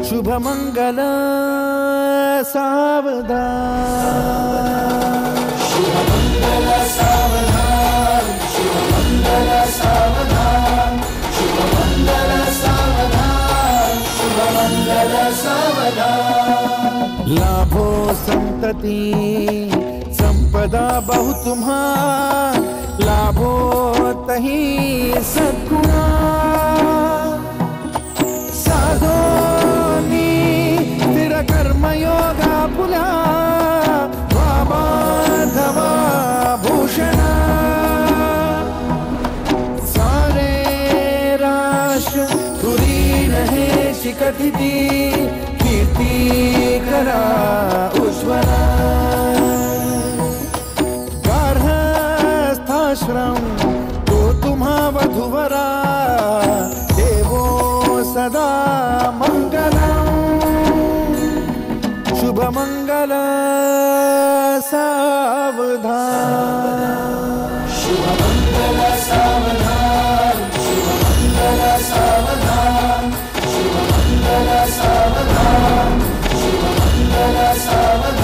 शुभ मंगल सावधान, शुभ मंगल सावधान, शुभ मंगल सावधान, शुभ मंगल सावधान, शुभ मंगल सावधान। लाभो संतति संपदा बहु तुम्हार, लाभो तही सद्गुणा। साधोनी स्थिर कर्मयोगा पुला, वामाधवा भूषणा। सारे राष्ट्र तुरी रहे शिखतिथि, कीर्ति करा उज्ज्वला। गार्हस्थाश्रम तो तुम्हा वधुवरा, देवो सदा मंगलम। शुभ मंगल सावधान, शुभ मंगल सावधान, शुभ मंगल सावधान, शुभ मंगल सावधान, शुभ मंगल सावधान।